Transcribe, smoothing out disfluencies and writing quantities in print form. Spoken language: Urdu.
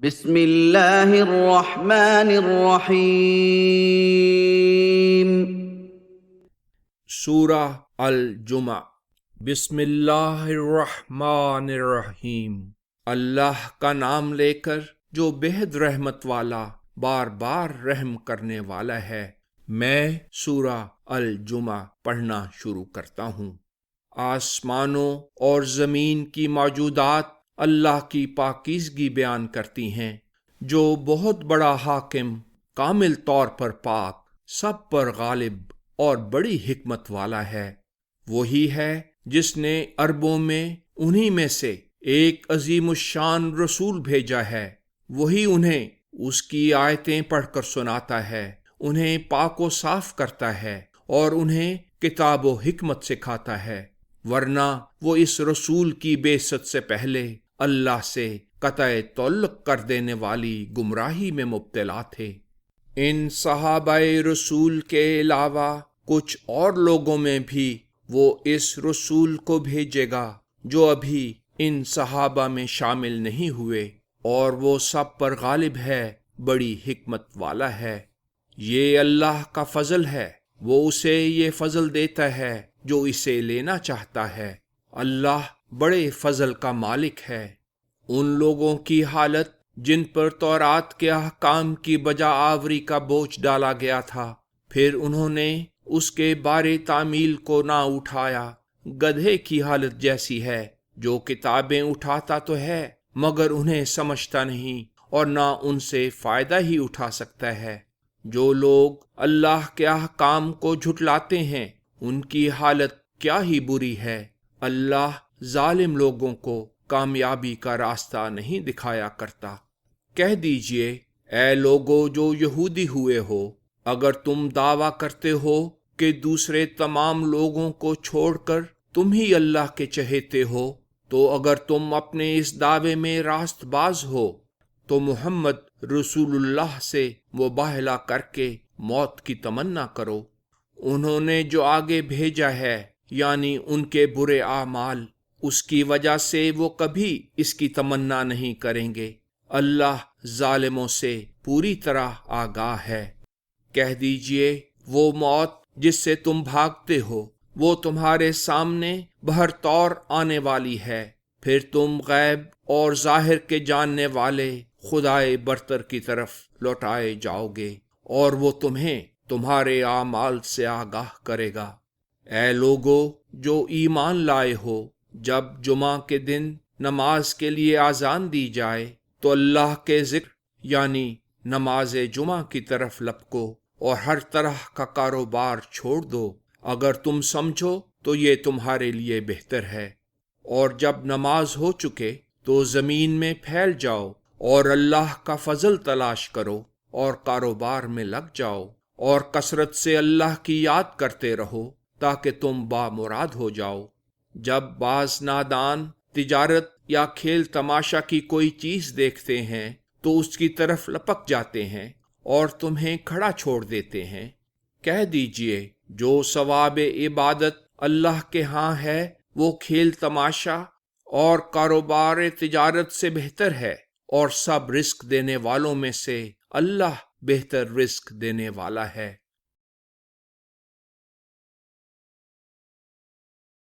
بسم اللہ الرحمن الرحیم۔ سورہ الجمعہ۔ بسم اللہ الرحمن الرحیم۔ اللہ کا نام لے کر جو بہت رحمت والا بار بار رحم کرنے والا ہے۔ میں سورہ الجمعہ پڑھنا شروع کرتا ہوں۔ آسمانوں اور زمین کی موجودات اللہ کی پاکیزگی بیان کرتی ہیں، جو بہت بڑا حاکم، کامل طور پر پاک، سب پر غالب اور بڑی حکمت والا ہے۔ وہی ہے جس نے عربوں میں انہی میں سے ایک عظیم الشان رسول بھیجا ہے۔ وہی انہیں اس کی آیتیں پڑھ کر سناتا ہے، انہیں پاک و صاف کرتا ہے اور انہیں کتاب و حکمت سکھاتا ہے، ورنہ وہ اس رسول کی بعثت سے پہلے اللہ سے قطع تعلق کر دینے والی گمراہی میں مبتلا تھے۔ ان صحابہ رسول کے علاوہ کچھ اور لوگوں میں بھی وہ اس رسول کو بھیجے گا جو ابھی ان صحابہ میں شامل نہیں ہوئے، اور وہ سب پر غالب ہے، بڑی حکمت والا ہے۔ یہ اللہ کا فضل ہے، وہ اسے یہ فضل دیتا ہے جو اسے لینا چاہتا ہے۔ اللہ بڑے فضل کا مالک ہے۔ ان لوگوں کی حالت جن پر تورات کے احکام کی بجا آوری کا بوجھ ڈالا گیا تھا، پھر انہوں نے اس کے بارے تعمیل کو نہ اٹھایا، گدھے کی حالت جیسی ہے، جو کتابیں اٹھاتا تو ہے مگر انہیں سمجھتا نہیں اور نہ ان سے فائدہ ہی اٹھا سکتا ہے۔ جو لوگ اللہ کے احکام کو جھٹلاتے ہیں، ان کی حالت کیا ہی بری ہے۔ اللہ ظالم لوگوں کو کامیابی کا راستہ نہیں دکھایا کرتا۔ کہہ دیجئے، اے لوگو جو یہودی ہوئے ہو، اگر تم دعویٰ کرتے ہو کہ دوسرے تمام لوگوں کو چھوڑ کر تم ہی اللہ کے چہیتے ہو، تو اگر تم اپنے اس دعوے میں راست باز ہو تو محمد رسول اللہ سے مباہلہ کر کے موت کی تمنا کرو۔ انہوں نے جو آگے بھیجا ہے، یعنی ان کے برے اعمال، اس کی وجہ سے وہ کبھی اس کی تمنا نہیں کریں گے۔ اللہ ظالموں سے پوری طرح آگاہ ہے۔ کہہ دیجئے، وہ موت جس سے تم بھاگتے ہو، وہ تمہارے سامنے بہر طور آنے والی ہے، پھر تم غیب اور ظاہر کے جاننے والے خدائے برتر کی طرف لوٹائے جاؤ گے، اور وہ تمہیں تمہارے اعمال سے آگاہ کرے گا۔ اے لوگو جو ایمان لائے ہو، جب جمعہ کے دن نماز کے لیے اذان دی جائے تو اللہ کے ذکر یعنی نماز جمعہ کی طرف لپکو اور ہر طرح کا کاروبار چھوڑ دو۔ اگر تم سمجھو تو یہ تمہارے لیے بہتر ہے۔ اور جب نماز ہو چکے تو زمین میں پھیل جاؤ اور اللہ کا فضل تلاش کرو اور کاروبار میں لگ جاؤ، اور کثرت سے اللہ کی یاد کرتے رہو تاکہ تم بامراد ہو جاؤ۔ جب بعض نادان تجارت یا کھیل تماشا کی کوئی چیز دیکھتے ہیں تو اس کی طرف لپک جاتے ہیں اور تمہیں کھڑا چھوڑ دیتے ہیں۔ کہہ دیجئے، جو ثواب عبادت اللہ کے ہاں ہے وہ کھیل تماشا اور کاروبار تجارت سے بہتر ہے، اور سب رزق دینے والوں میں سے اللہ بہتر رزق دینے والا ہے۔